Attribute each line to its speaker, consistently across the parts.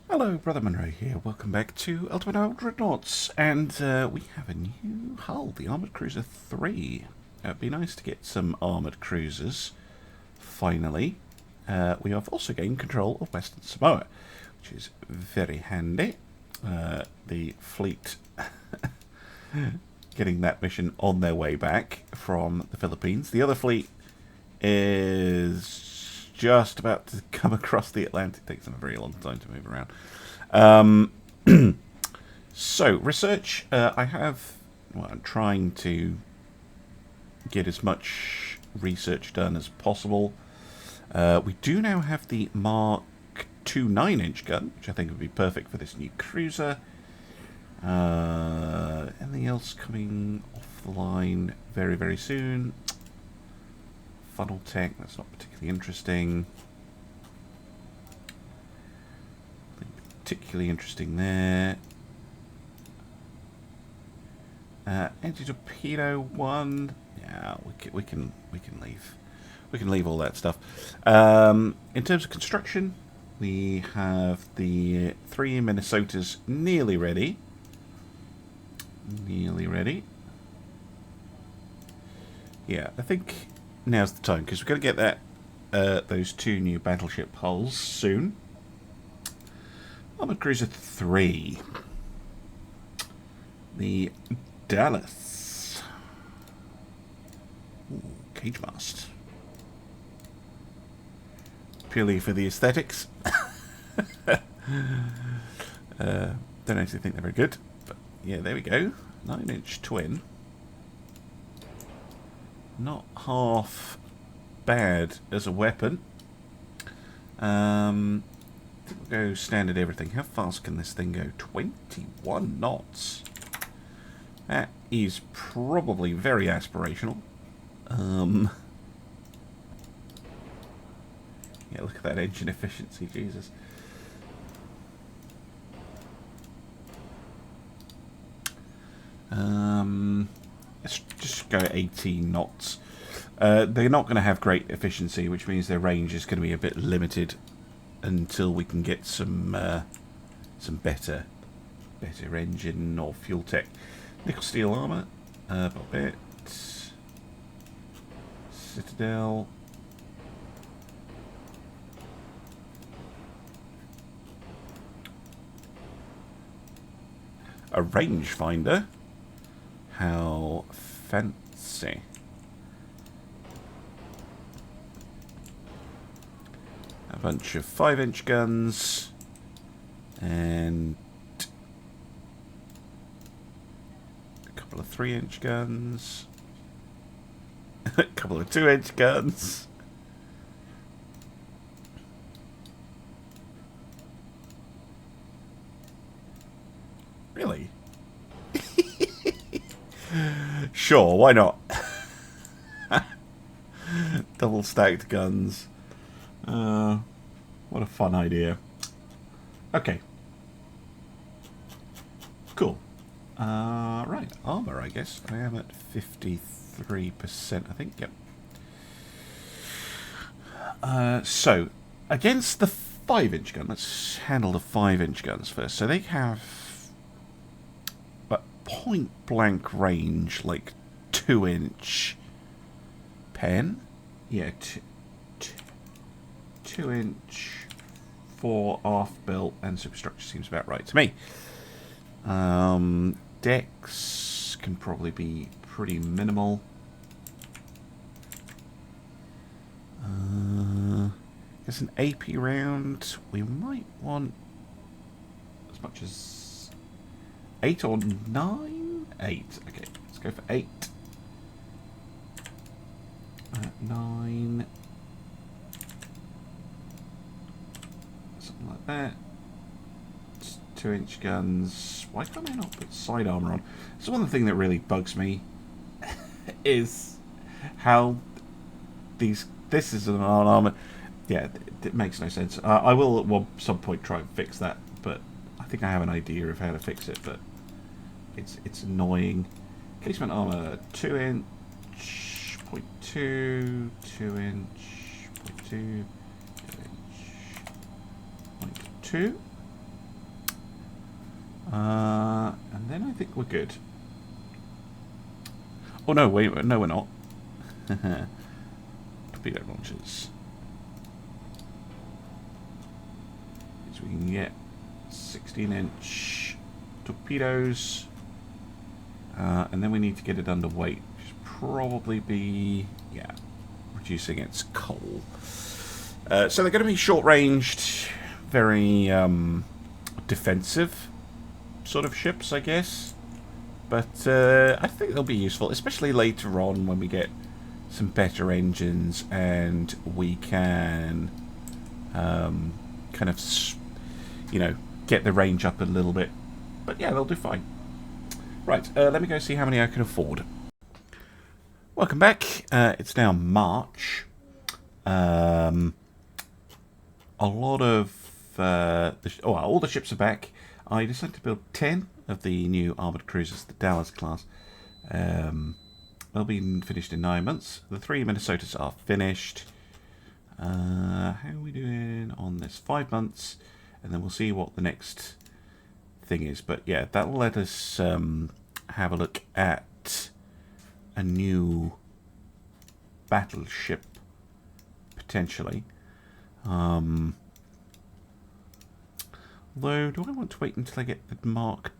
Speaker 1: Hello, Brother Monroe here. Welcome back to Ultimate Dreadnoughts, and we have a new hull, the Armoured Cruiser 3. It'd be nice to get some armoured cruisers, finally. We have also gained control of Western Samoa, which is very handy. The fleet getting that mission on their way back from the Philippines. The other fleet is just about to come across the Atlantic. It takes them a very long time to move around. So, research. I'm trying to get as much research done as possible. We do now have the Mark II 9-inch gun, which I think would be perfect for this new cruiser. Anything else coming off the line very, very soon? Funnel tech, that's not particularly interesting. Nothing particularly interesting there. Anti-torpedo 1. Yeah, we can leave. We can leave all that stuff. In terms of construction, we have the 3 Minnesotas nearly ready. Nearly ready. Yeah, I think now's the time, because we're going to get that those 2 new battleship hulls soon. Armoured Cruiser 3. The Dallas. Ooh, cage mast. Purely for the aesthetics. Don't actually think they're very good, but yeah, there we go. 9-inch twin. Not half bad as a weapon. I think we'll go standard everything. How fast can this thing go? 21 knots. That is probably very aspirational. Yeah, look at that engine efficiency, Jesus. Let's just go 18 knots. They're not going to have great efficiency, which means their range is going to be a bit limited until we can get some better engine or fuel tech. Nickel steel armor, Babette, Citadel. A rangefinder. How fancy. A bunch of 5-inch guns and a couple of 3-inch guns, a couple of 2-inch guns. Really? Sure, why not? Double stacked guns. What a fun idea. Okay. Cool. Right, armor, I guess. I am at 53%, I think. Yep. So, against the 5-inch gun, let's handle the 5-inch guns first. So they have point blank range, like 2-inch pen. Yeah, 2-inch for aft built and superstructure seems about right to me. Decks can probably be pretty minimal. There's an AP round. We might want as much as 8 or 9? 8. Okay, let's go for 8. 9. Something like that. 2-inch guns. Why can't I not put side armor on? So one thing that really bugs me is how this is an armor. Yeah, it makes no sense. I will at some point try and fix that, but I think I have an idea of how to fix it, but it's annoying. Casement armor 2-inch, 0.2, 2-inch, 0.2, 2-inch, 0.2. And then I think we're good. Oh no, wait, no we're not. Torpedo launchers. So we can get 16-inch torpedoes. And then we need to get it underweight, which should probably be, yeah, reducing its coal. So they're going to be short-ranged, very defensive sort of ships, I guess. But I think they'll be useful, especially later on when we get some better engines and we can kind of, you know, get the range up a little bit. But yeah, they'll do fine. Right, let me go see how many I can afford. Welcome back. It's now March. A lot of all the ships are back. I decided to build 10 of the new armoured cruisers, the Dallas class. They'll be finished in 9 months. The 3 Minnesotas are finished. How are we doing on this? 5 months, and then we'll see what the next thing is. But yeah, that'll let us have a look at a new battleship potentially. Although, do I want to wait until I get the Mark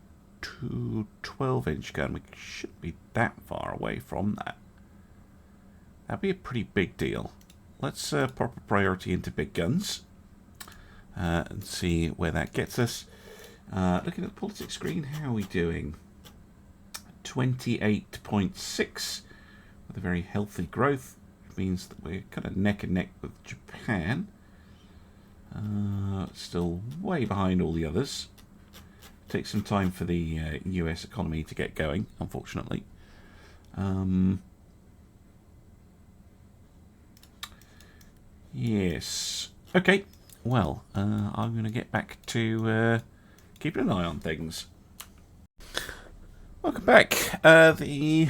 Speaker 1: II 12-inch gun? We shouldn't be that far away from that. That'd be a pretty big deal. Let's pop a priority into big guns and see where that gets us. Looking at the politics screen, how are we doing? 28.6 with a very healthy growth. Which means that we're kind of neck and neck with Japan. Still way behind all the others. Takes some time for the US economy to get going, unfortunately. Yes. Okay. Well, I'm going to get back to keeping an eye on things. Welcome back. The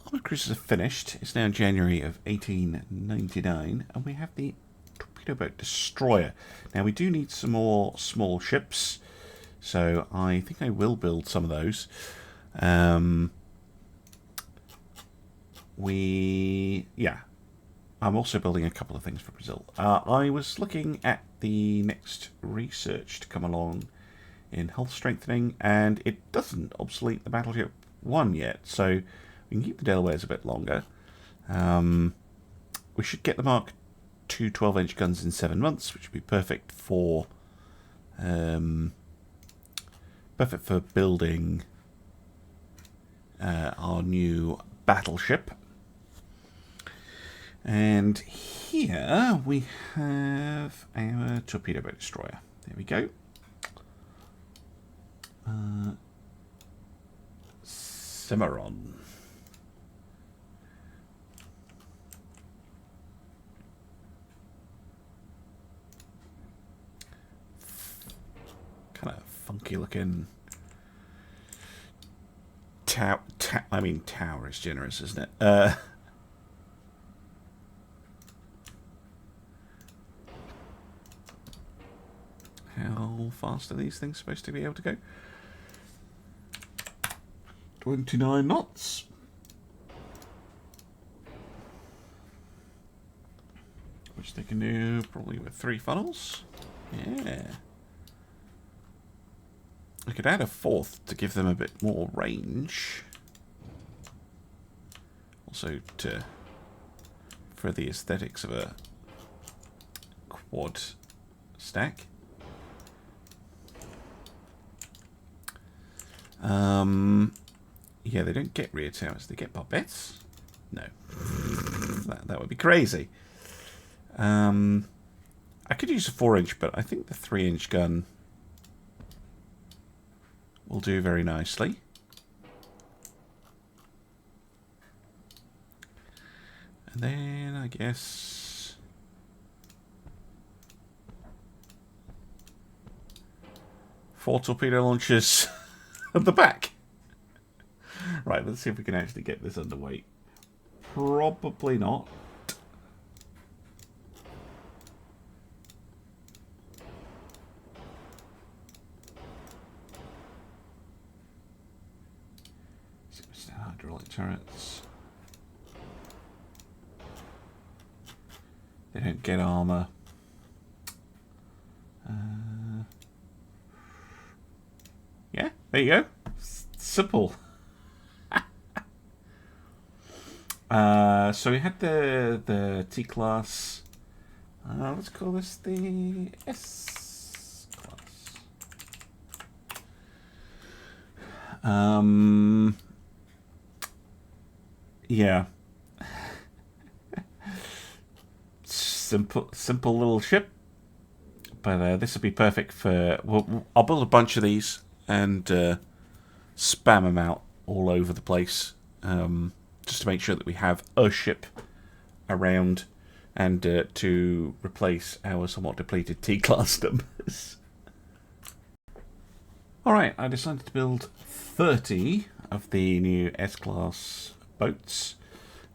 Speaker 1: armoured cruisers are finished. It's now January of 1899, and we have the Torpedo boat destroyer. Now we do need some more small ships, so I think I will build some of those. I'm also building a couple of things for Brazil. I was looking at the next research to come along in health strengthening, and it doesn't obsolete the Battleship 1 yet, so we can keep the Delawares a bit longer. We should get the Mark II 12-inch guns in 7 months, which would be perfect for building our new battleship. And here we have our torpedo boat destroyer. There we go. Cimarron. Kind of funky looking tower. I mean, tower is generous, isn't it? How fast are these things supposed to be able to go? 29 knots. Which they can do probably with 3 funnels. Yeah. I could add a 4th to give them a bit more range. Also for the aesthetics of a quad stack. Yeah, they don't get rear towers. They get barbettes? No. that would be crazy. I could use a 4-inch, but I think the 3-inch gun will do very nicely. And then, I guess... four torpedo launchers at the back. Right, let's see if we can actually get this underweight. Probably not. hydraulic turrets. They don't get armor. Yeah, there you go. Simple. So we had the T class. Let's call this the S class. Yeah. Simple little ship. But this will be perfect for... I'll build a bunch of these and spam them out all over the place. Just to make sure that we have a ship around and to replace our somewhat depleted T-class numbers. Alright, I decided to build 30 of the new S-class boats.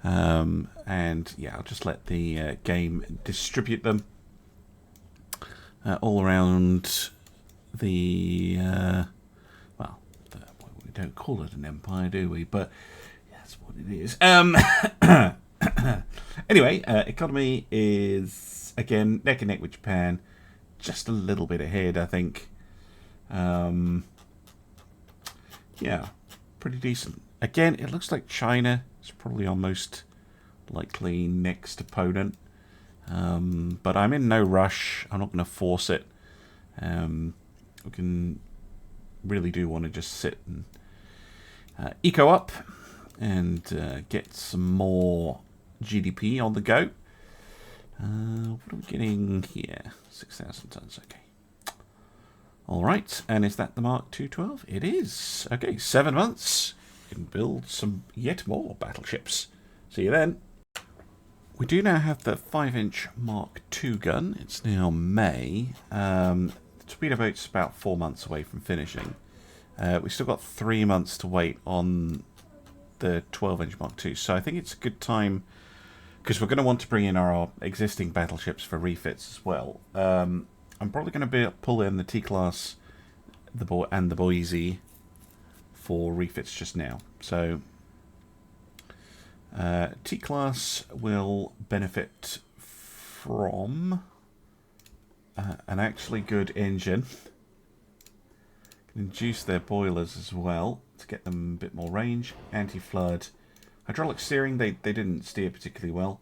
Speaker 1: And yeah, I'll just let the game distribute them all around the... well, we don't call it an empire, do we? But that's what it is. Anyway, economy is, again, neck and neck with Japan. Just a little bit ahead, I think. Yeah, pretty decent. Again, it looks like China is probably our most likely next opponent. But I'm in no rush. I'm not going to force it. We can really do want to just sit and eco up and get some more GDP on the go. What are we getting here? 6,000 tons, okay. Alright, and is that the Mark 212? It is. Okay, 7 months. We can build some yet more battleships. See you then. We do now have the 5-inch Mark II gun. It's now May. The torpedo boat's about 4 months away from finishing. We've still got 3 months to wait on the 12-inch Mark II. So I think it's a good time, because we're going to want to bring in our existing battleships for refits as well. I'm probably going to pull in the T-class and the Boise for refits just now. So T-class will benefit from an actually good engine. Can induce their boilers as well to get them a bit more range. Anti-flood. Hydraulic steering, they didn't steer particularly well.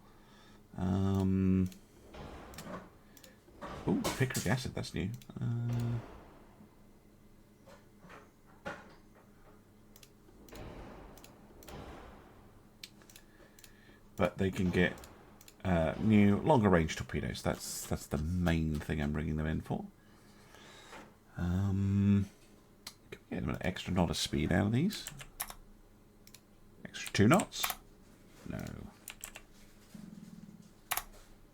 Speaker 1: Ooh, picric acid, that's new. But they can get new, longer range torpedoes. That's the main thing I'm bringing them in for. Can we get an extra knot of speed out of these? Extra 2 knots? No.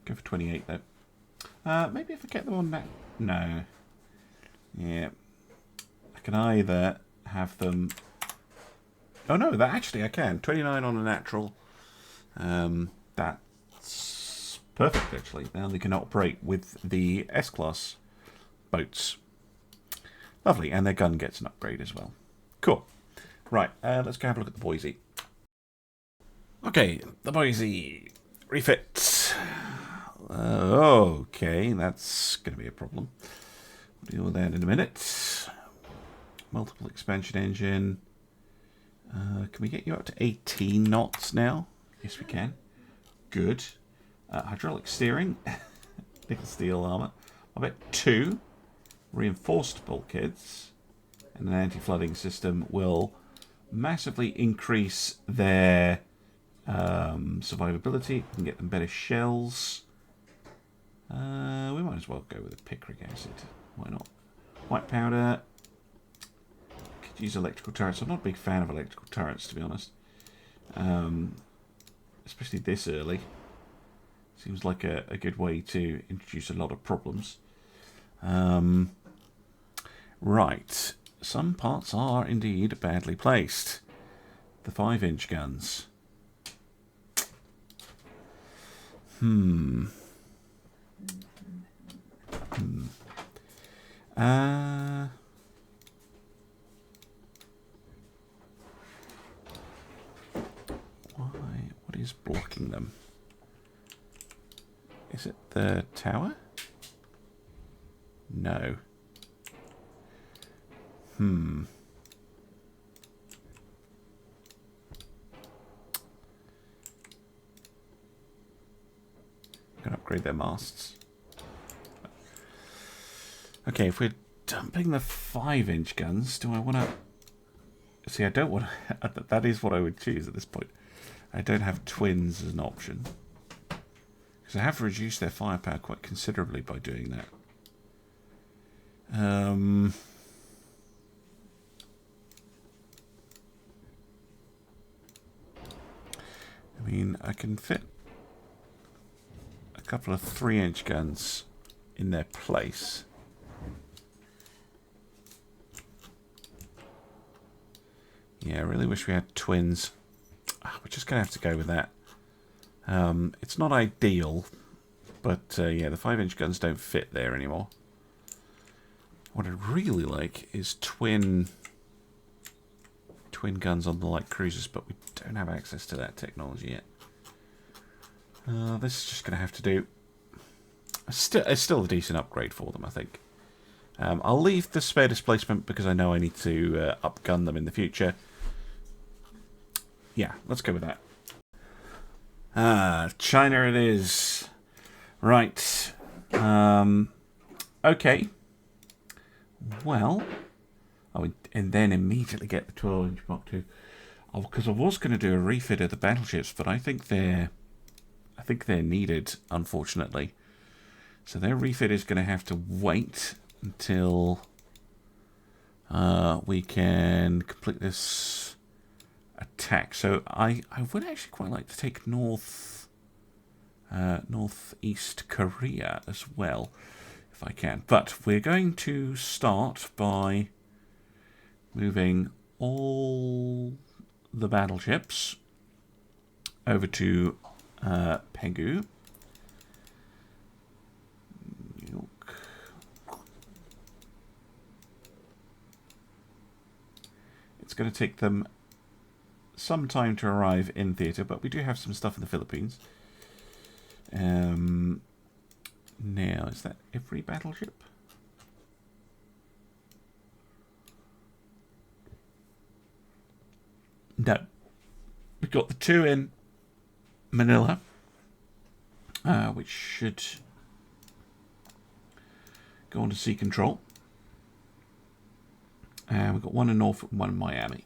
Speaker 1: Go for 28 though. Maybe if I get them on that. No. Yeah. I can either have them. Oh no, that actually I can. 29 on a natural. That's perfect actually. Now they can operate with the S-class boats. Lovely, and their gun gets an upgrade as well. Cool. Right, let's go have a look at the Boise. Okay, the Boise refit. Okay, that's going to be a problem. We'll deal with that in a minute. Multiple expansion engine. Can we get you up to 18 knots now? Yes, we can. Good. Hydraulic steering. Nickel steel armor. I bet 2 reinforced bulkheads and an anti-flooding system will massively increase their survivability. We can get them better shells. We might as well go with a picric acid. Why not? White powder. Could use electrical turrets. I'm not a big fan of electrical turrets, to be honest. Especially this early. Seems like a good way to introduce a lot of problems. Right. Some parts are indeed badly placed. The 5-inch guns. is blocking them? Is it the tower? No. Can upgrade their masts. Okay, if we're dumping the 5-inch guns, do I want to... See, I don't want to... That is what I would choose at this point. I don't have twins as an option. Because I have reduced their firepower quite considerably by doing that. I mean, I can fit a couple of 3-inch guns in their place. Yeah, I really wish we had twins. We're just going to have to go with that. It's not ideal, but yeah, the 5-inch guns don't fit there anymore. What I'd really like is twin guns on the light cruisers, but we don't have access to that technology yet. This is just going to have to do. It's still a decent upgrade for them, I think. I'll leave the spare displacement because I know I need to upgun them in the future. Yeah, let's go with that. China it is. Right. Okay. Well. Oh, and then immediately get the 12-inch Mark II. Oh, because I was going to do a refit of the battleships, but I think they're needed, unfortunately. So their refit is going to have to wait until we can complete this attack. So I would actually quite like to take northeast Korea as well, if I can. But we're going to start by moving all the battleships over to Pegu. It's going to take them some time to arrive in theatre, but we do have some stuff in the Philippines. Now, is that every battleship? No. We've got the 2 in Manila, which should go on to sea control. And we've got 1 in Norfolk and 1 in Miami.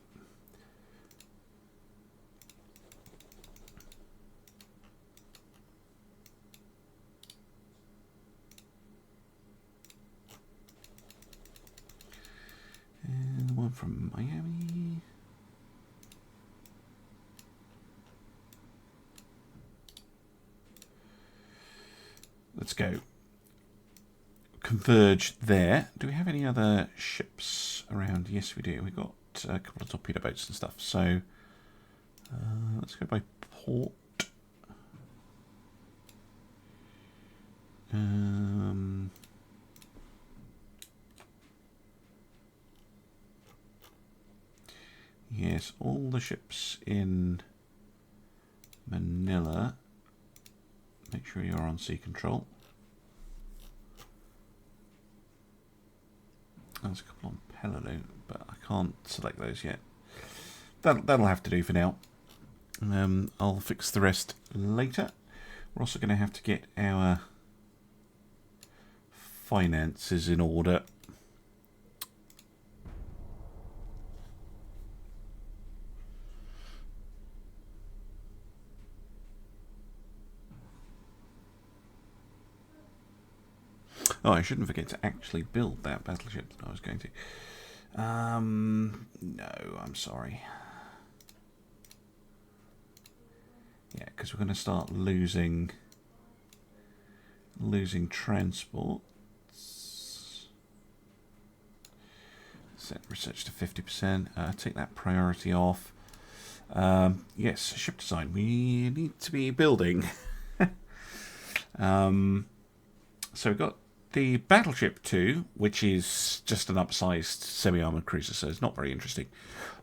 Speaker 1: And 1 from Miami. Let's go. Converge there. Do we have any other ships around? Yes, we do. We've got a couple of torpedo boats and stuff. So let's go by port. Yes, all the ships in Manila. Make sure you're on sea control. There's a couple on Peleliu, but I can't select those yet. That'll have to do for now. I'll fix the rest later. We're also going to have to get our finances in order. Oh, I shouldn't forget to actually build that battleship that I was going to. No, I'm sorry. Yeah, because we're going to start losing transports. Set research to 50%. Take that priority off. Yes, ship design. We need to be building. So we've got the Battleship 2, which is just an upsized semi-armoured cruiser, so it's not very interesting.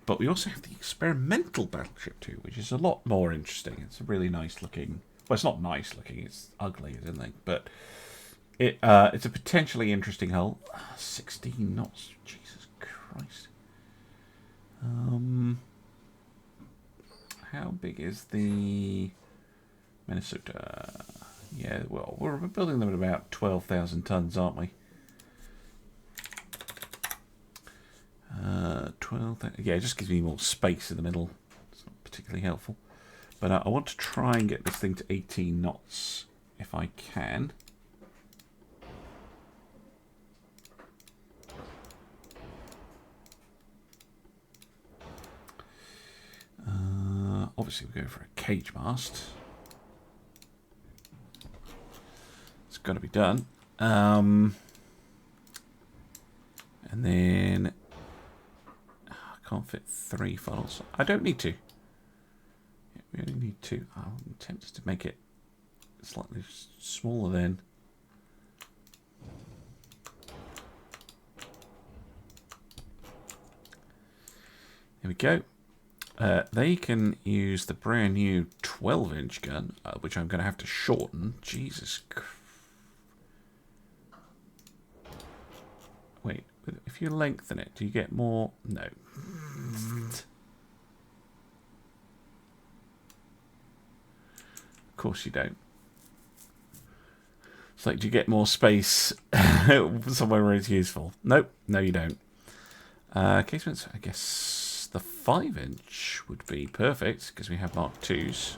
Speaker 1: But we also have the Experimental Battleship 2, which is a lot more interesting. It's a really nice looking... Well, it's not nice looking, it's ugly, isn't it? But it's a potentially interesting hull. 16 knots. Jesus Christ. How big is the Minnesota? Yeah, well, we're building them at about 12,000 tons, aren't we? 12,000. Yeah, it just gives me more space in the middle. It's not particularly helpful. But I want to try and get this thing to 18 knots if I can. Obviously, we go for a cage mast. It's got to be done. And then I can't fit 3 funnels. I don't need to. Yeah, we only need 2. I'm tempted to make it slightly smaller then. There we go. They can use the brand new 12-inch gun, which I'm going to have to shorten. Jesus. Wait, if you lengthen it, do you get more? No. Of course you don't. It's like, do you get more space somewhere where it's useful? Nope, no you don't. Casements, I guess the 5-inch would be perfect because we have Mark IIs.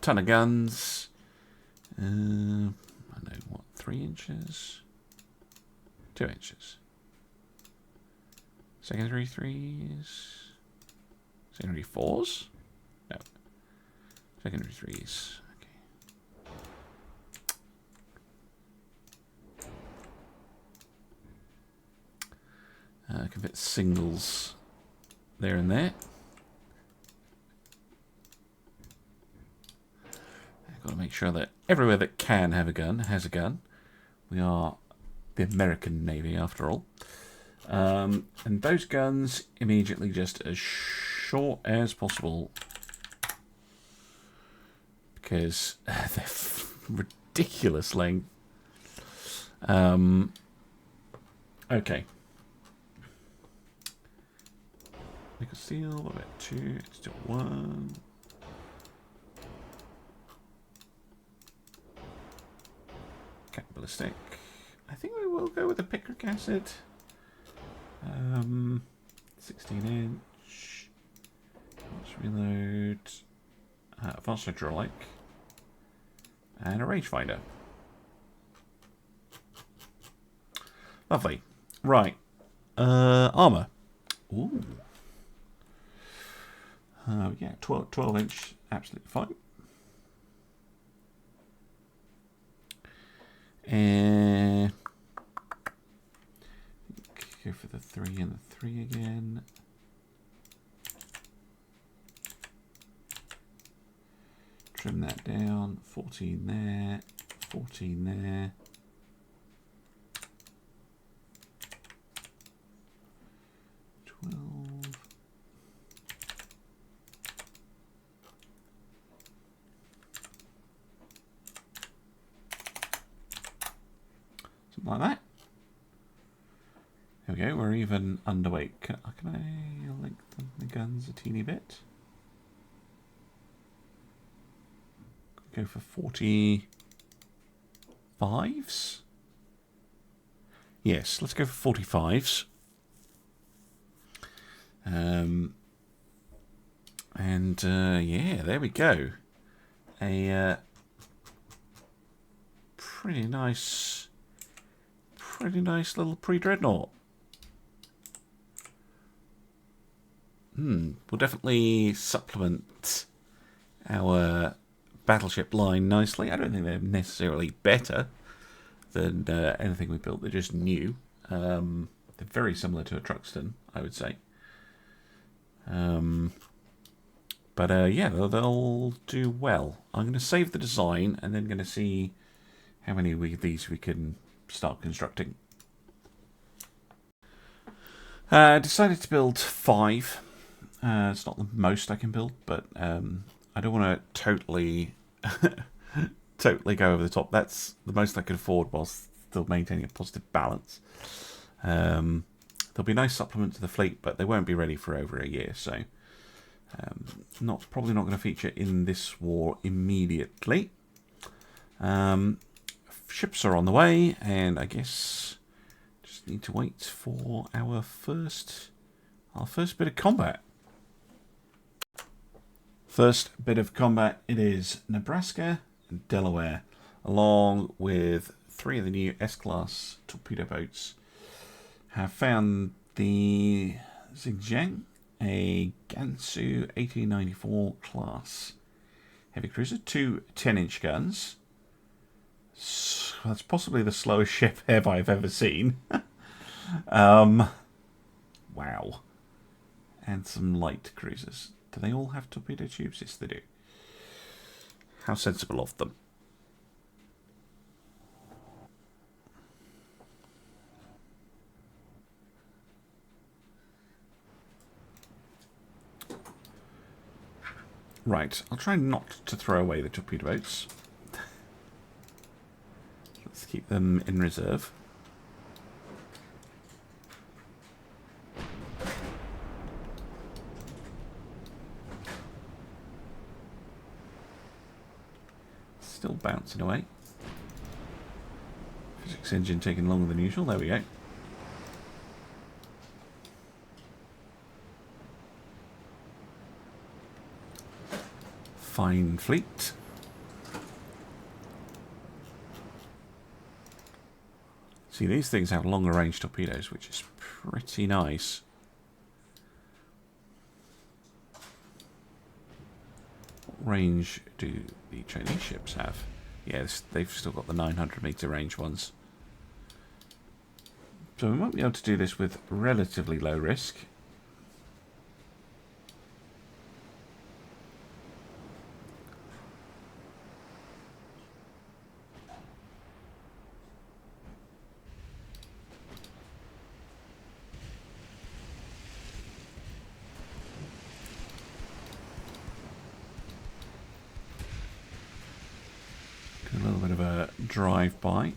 Speaker 1: Ton of guns. I know, what, 3 inches? 2 inches. Secondary 3s? Secondary 4s? No. Secondary 3s. I can fit singles there and there. I've got to make sure that everywhere that can have a gun has a gun. We are the American Navy after all. And those guns immediately just as short as possible. Because they're ridiculous length. Okay. Nickel steel, what about 2? It's still 1. Cap ballistic. I think we will go with the picric acid. 16 inch. Let's reload. Advanced hydraulic. And a rangefinder. Lovely. Right. Armour. Ooh. Yeah, 12 inch, absolutely fine. And go for the 3 and the 3 again. Trim that down. 14 there, 14 there. Like that. There we go, we're even underweight. Can I lengthen the guns a teeny bit? Go for 45s? Yes, let's go for 45s. Yeah, there we go. A pretty nice little pre-dreadnought. We'll definitely supplement our battleship line nicely. I don't think they're necessarily better than anything we built. They're just new. They're very similar to a Truxton, I would say. But yeah, they'll do well. I'm going to save the design and then going to see how many of these we can start constructing. Decided to build 5. It's not the most I can build, but I don't want to totally go over the top. That's the most I can afford whilst still maintaining a positive balance. There'll be a nice supplement to the fleet, but they won't be ready for over a year, so probably not going to feature in this war immediately. Ships are on the way, and I guess just need to wait for our first bit of combat. First bit of combat, it is Nebraska and Delaware, along with 3 of the new S-class torpedo boats. Have found the Xinjiang, a Gansu 1894 class heavy cruiser, 2 10-inch guns. So that's possibly the slowest ship I've ever seen. Wow. And some light cruisers. Do they all have torpedo tubes? Yes, they do. How sensible of them. Right, I'll try not to throw away the torpedo boats. Let's keep them in reserve. Still bouncing away. Physics engine taking longer than usual. There we go. Fine fleet. See, these things have longer range torpedoes, which is pretty nice. What range do the Chinese ships have? Yes, they've still got the 900-meter range ones. So we might be able to do this with relatively low risk. Drive-by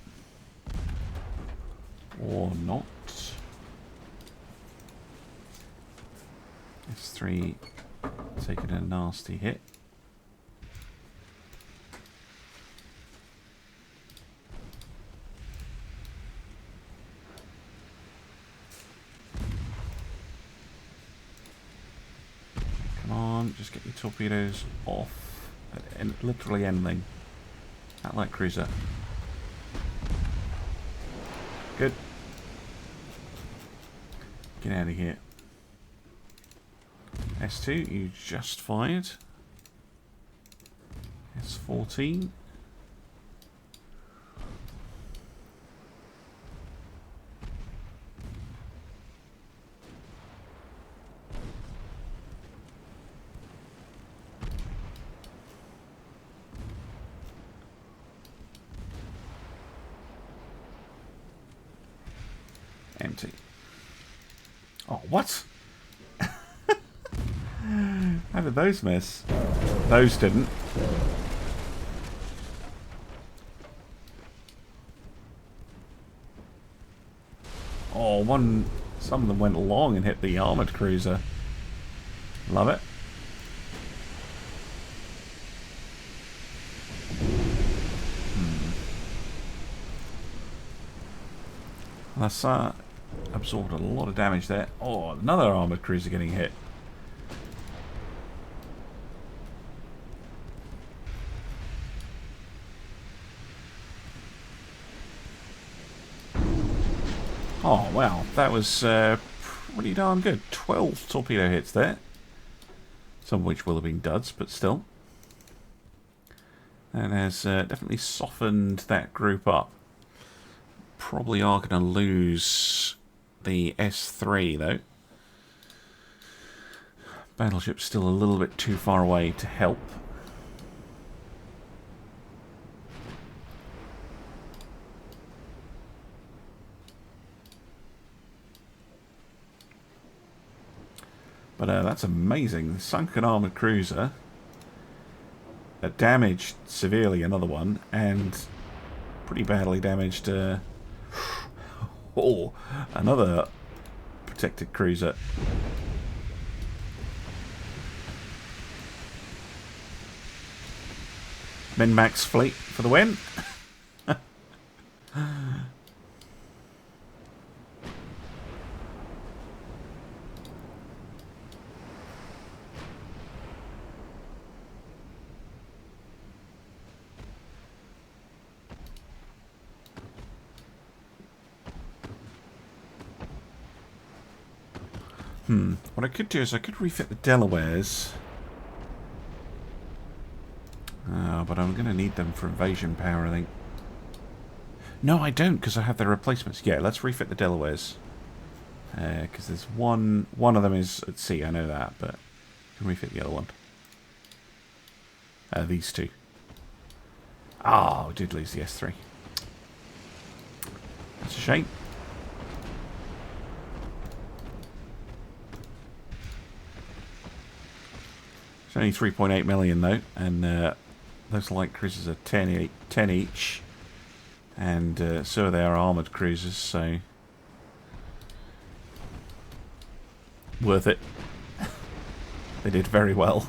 Speaker 1: or not. S3 taking a nasty hit. Come on, just get your torpedoes off at literally anything. That light cruiser. Good. Get out of here. S2, you just fired. S14. Empty. Oh, what? How did those miss? Those didn't. Oh, some of them went long and hit the armoured cruiser. Love it. That's absorbed a lot of damage there. Oh, another armoured cruiser getting hit. Oh, wow. That was pretty darn good. 12 torpedo hits there. Some of which will have been duds, but still. That has definitely softened that group up. Probably are going to lose the S3 though. Battleship's still a little bit too far away to help. But that's amazing. The sunken armoured cruiser damaged severely another one, and pretty badly damaged another protected cruiser. Min-max fleet for the win. What I could do is I could refit the Delawares. But I'm going to need them for invasion power, I think. No, I don't, because I have their replacements. Yeah, let's refit the Delawares. Because there's one of them is at sea, I know that, but I can refit the other one. These two. Oh, I did lose the S3. That's a shame. It's only 3.8 million though, and those light cruisers are 10 each, and so are their armoured cruisers, so worth it. They did very well.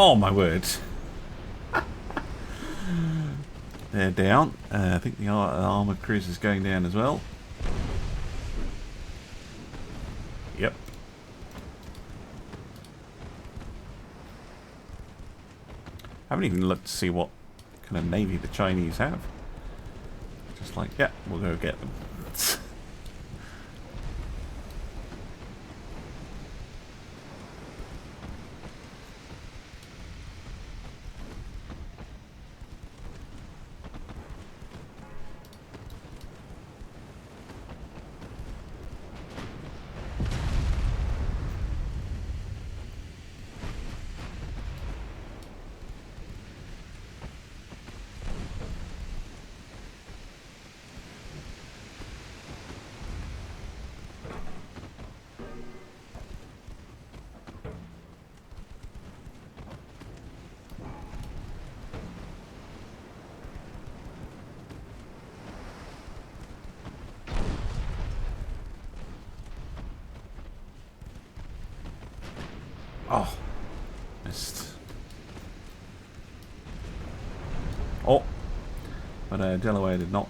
Speaker 1: Oh my word. They're down. I think the armoured cruiser is going down as well. Yep. I haven't even looked to see what kind of navy the Chinese have. Just like, yeah, we'll go get them. Oh, missed. Oh, but Delaware did not.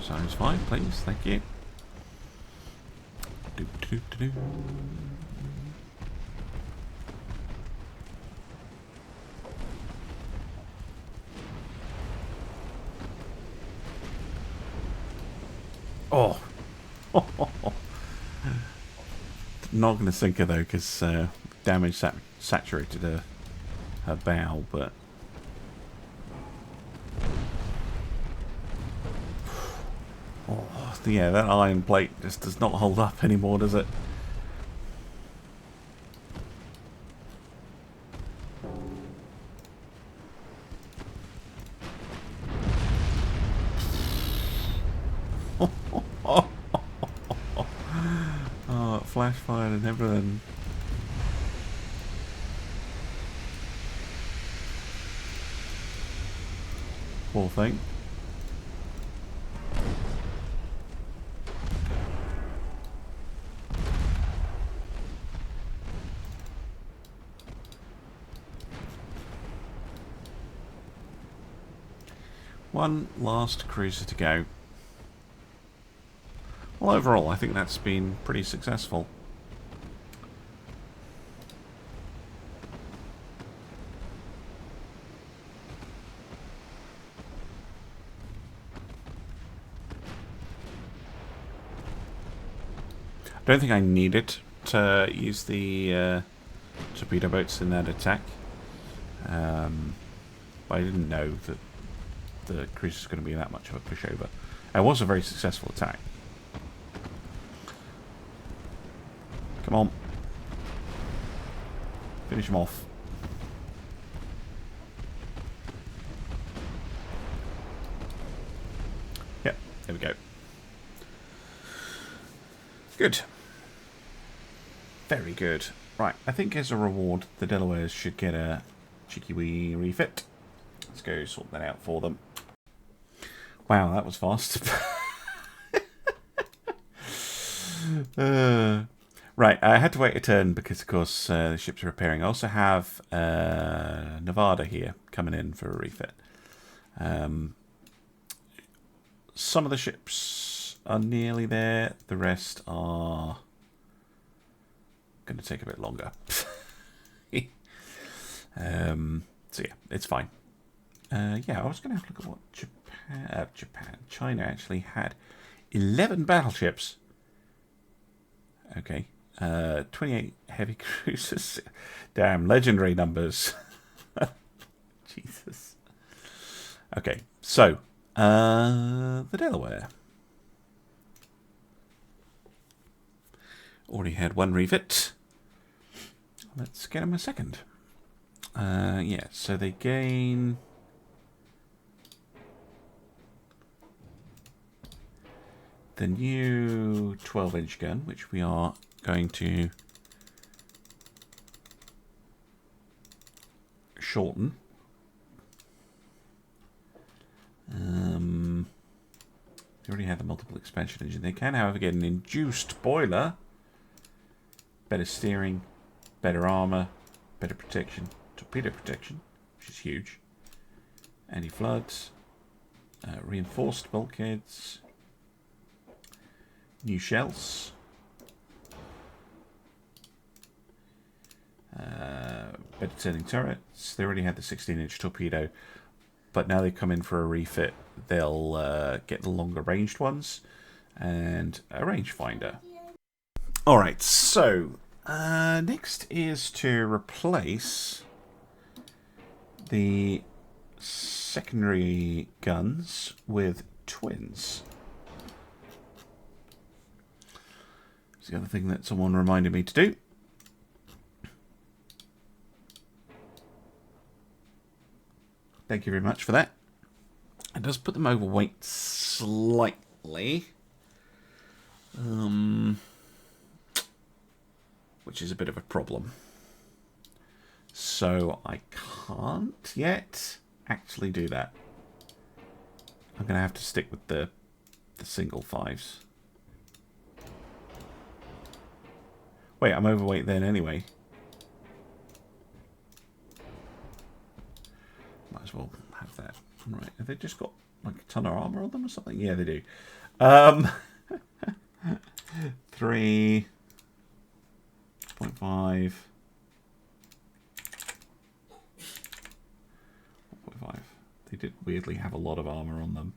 Speaker 1: Sounds fine, please. Thank you. Do, do, do, do. Oh. Not going to sink her though, because damage saturated her bow, but. Yeah, that iron plate just does not hold up anymore, does it? flash fired and everything. Poor thing. One last cruiser to go. Well, overall, I think that's been pretty successful. I don't think I needed to use the torpedo boats in that attack. But I didn't know that the cruiser is going to be that much of a pushover. It was a very successful attack. Come on. Finish him off. Yep, there we go. Good. Very good. Right, I think as a reward, the Delawares should get a cheeky wee refit. Let's go sort that out for them. Wow, that was fast. Right, I had to wait a turn because, of course, the ships are repairing. I also have Nevada here coming in for a refit. Some of the ships are nearly there. The rest are going to take a bit longer. So yeah, it's fine. Yeah, I was going to have a look at what China actually had 11 battleships. Okay, 28 heavy cruisers. Damn, legendary numbers. Jesus. Okay, so the Delaware already had one refit. Let's get them a second. Yeah, so they gain the new 12-inch gun, which we are going to shorten. They already have the multiple expansion engine. They can, however, get an induced boiler, better steering, better armor, better protection, torpedo protection, which is huge, anti-floods, reinforced bulkheads, new shells, better turning turrets. They already had the 16-inch torpedo, but now they come in for a refit. They'll get the longer ranged ones and a rangefinder. Alright, so next is to replace the secondary guns with twins. It's the other thing that someone reminded me to do. Thank you very much for that. It does put them overweight slightly. Which is a bit of a problem. So I can't yet actually do that. I'm going to have to stick with the single fives. Wait, I'm overweight then anyway. Might as well have that. Right, have they just got like a ton of armor on them or something? Yeah, they do. 3.5. They did weirdly have a lot of armor on them.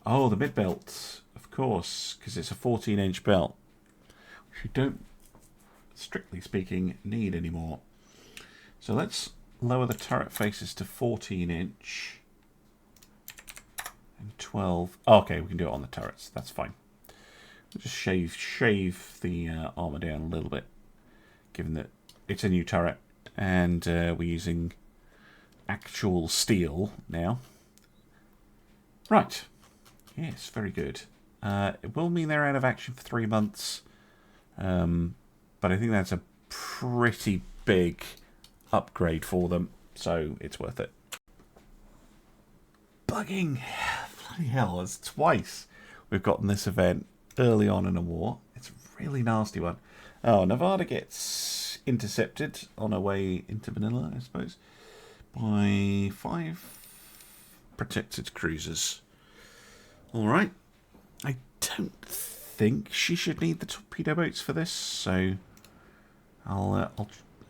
Speaker 1: Oh, the mid belt, of course, because it's a 14-inch belt, which you don't, strictly speaking, need anymore. So let's lower the turret faces to 14-inch and 12. Oh, okay, we can do it on the turrets. That's fine. We'll just shave the armor down a little bit, given that it's a new turret and we're using actual steel now. Right. Yes, very good. It will mean they're out of action for 3 months. But I think that's a pretty big upgrade for them. So it's worth it. Bugging. Bloody hell, it's twice we've gotten this event early on in a war. It's a really nasty one. Oh, Nevada gets intercepted on her way into Manila, I suppose, by 5 protected cruisers. Alright. I don't think she should need the torpedo boats for this, so I'll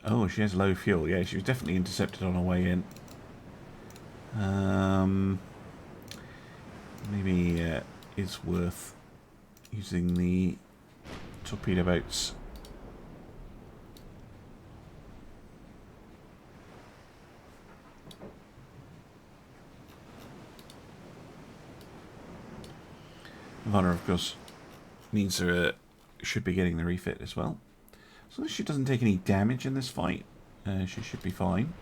Speaker 1: oh, she has low fuel. Yeah, she was definitely intercepted on her way in. Maybe it's worth using the torpedo boats. Vendar, of course, needs should be getting the refit as well. As long as she doesn't take any damage in this fight, she should be fine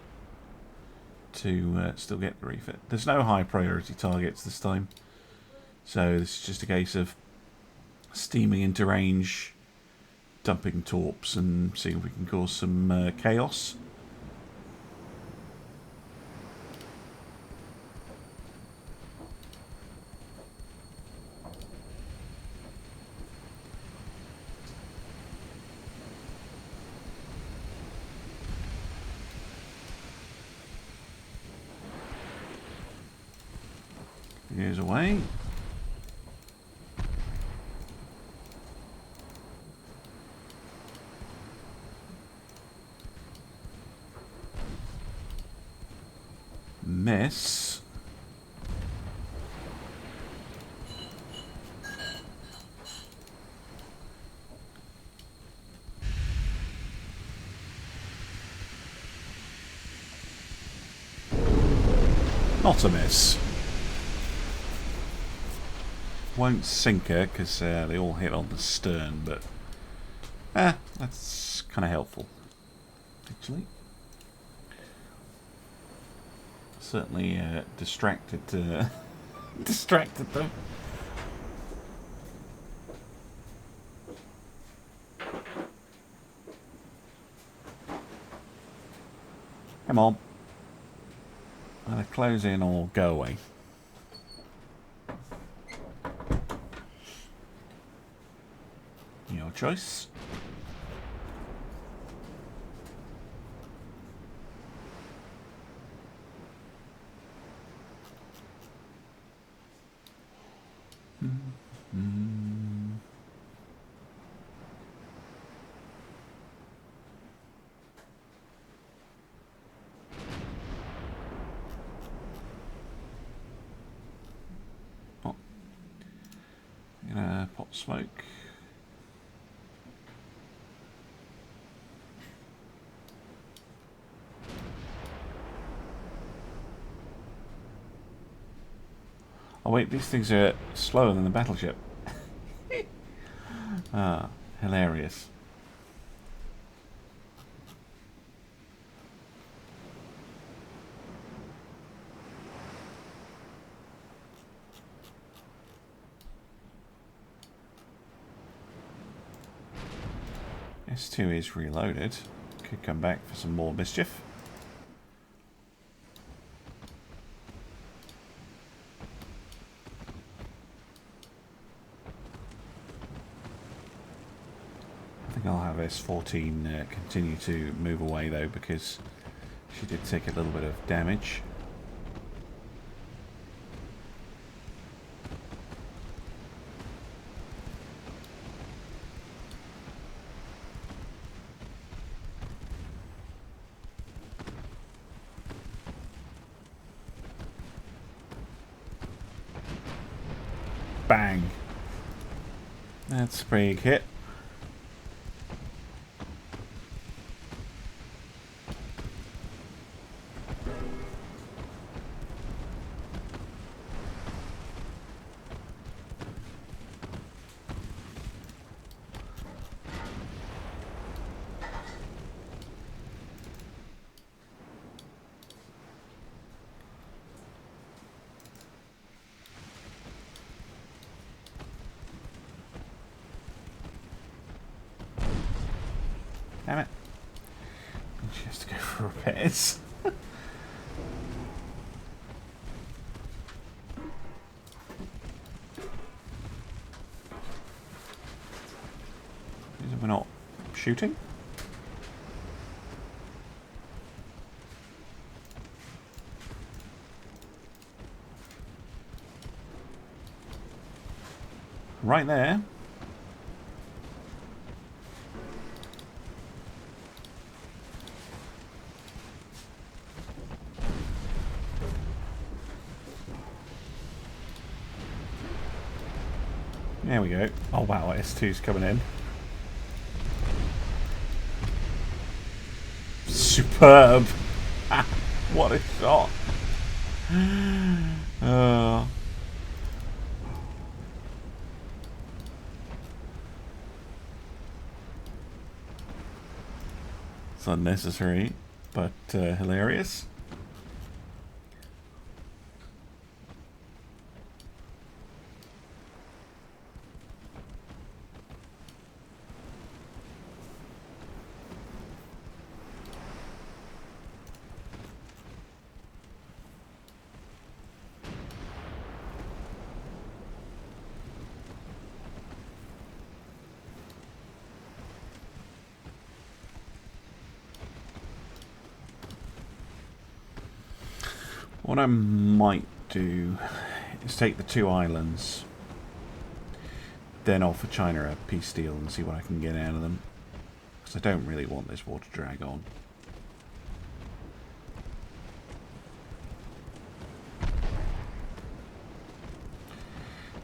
Speaker 1: to still get the refit. There's no high priority targets this time, so this is just a case of steaming into range, dumping torps, and seeing if we can cause some chaos. Here's away. Miss. Not a miss. Won't sink her because they all hit on the stern, but that's kind of helpful, actually. Certainly distracted distracted them. Come on. Either close in or go away. Your choice. Oh. Gonna pop smoke. Oh wait, these things are slower than the battleship. Ah, hilarious. S2 is reloaded. Could come back for some more mischief. I'll have S14 continue to move away though, because she did take a little bit of damage. Bang! That's a pretty big hit. Damn it. She has to go for repairs. We're not shooting? Right there. There we go. Oh wow, S2's coming in. Superb! What a shot! It's unnecessary, but hilarious. What I might do is take the 2 islands, then offer China a peace deal and see what I can get out of them. Because I don't really want this war to drag on.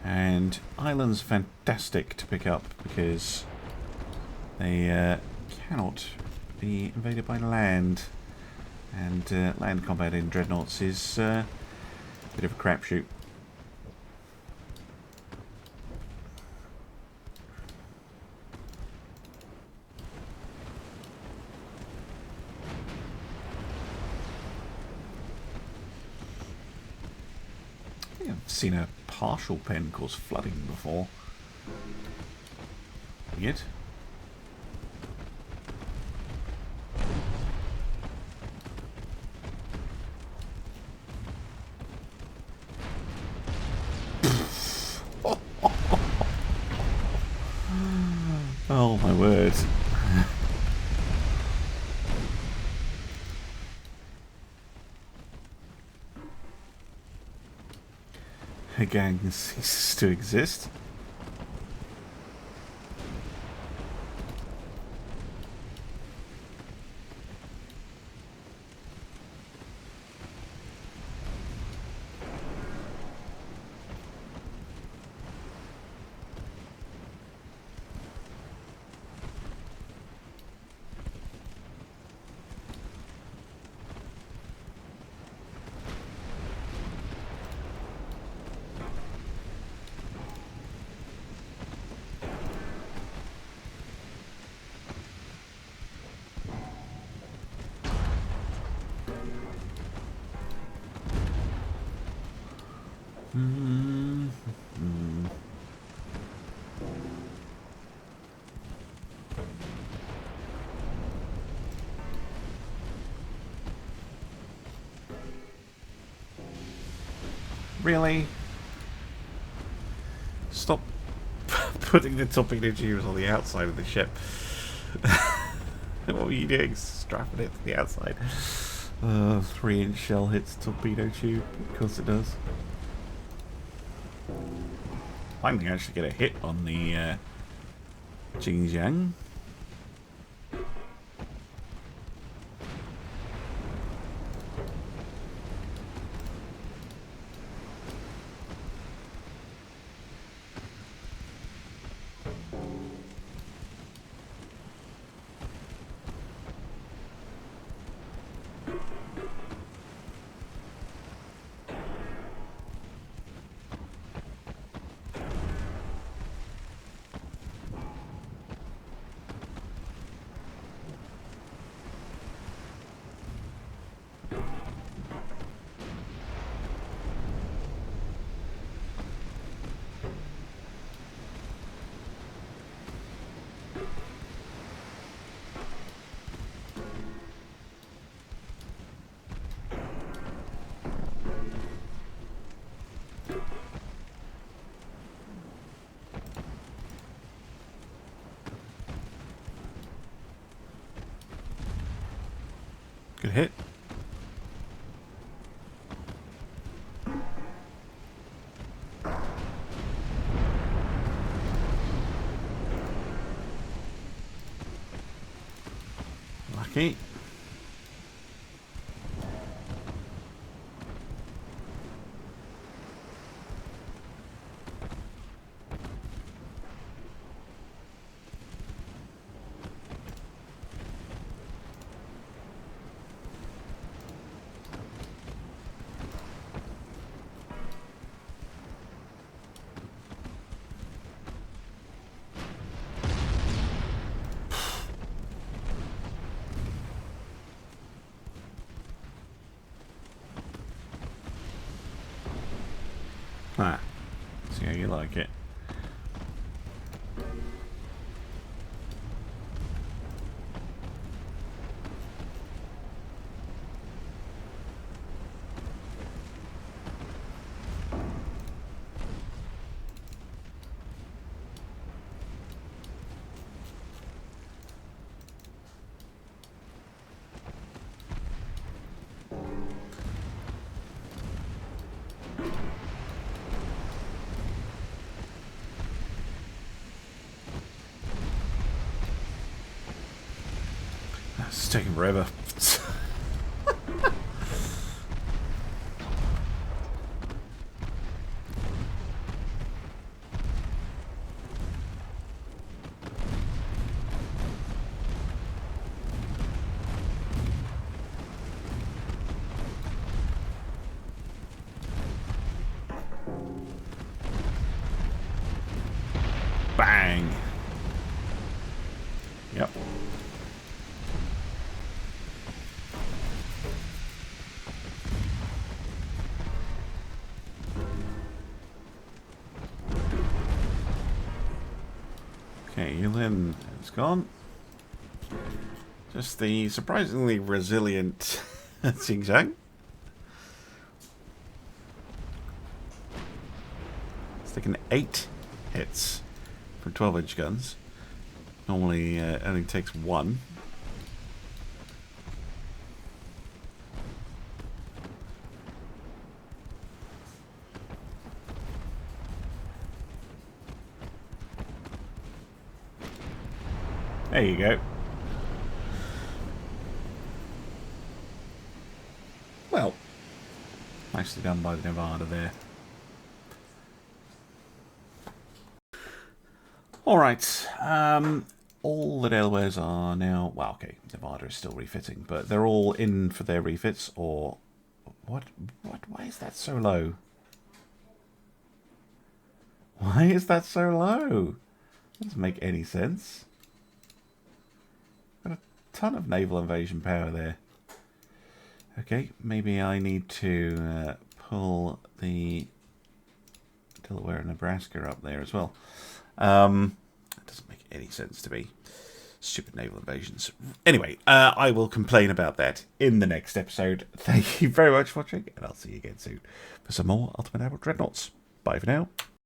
Speaker 1: And islands are fantastic to pick up because they cannot be invaded by land. And land combat in dreadnoughts is a bit of a crapshoot. I think I've seen a partial pen cause flooding before. Weird. Oh my word. A gang ceases to exist. Really? Stop putting the torpedo tubes on the outside of the ship. What were you doing? Strapping it to the outside. 3-inch shell hits torpedo tube. Of course it does. Finally actually get a hit on the Xinjiang. Good hit. Lucky. Ah, see how you like it. It's taking forever. Bang. Yep. Okay, Yulin is gone. Just the surprisingly resilient Xinjiang. It's taken 8 hits for 12-inch guns. Normally only takes 1. There you go. Well, nicely done by the Nevada there. Alright, all the Delawares are now... Well, okay, Nevada is still refitting, but they're all in for their refits, or... What? Why is that so low? Why is that so low? That doesn't make any sense. Got a ton of naval invasion power there. Okay, maybe I need to pull the Delaware and Nebraska up there as well. It doesn't make any sense to me. Stupid naval invasions. Anyway, I will complain about that in the next episode. Thank you very much for watching, and I'll see you again soon for some more Ultimate Naval Dreadnoughts. Bye for now.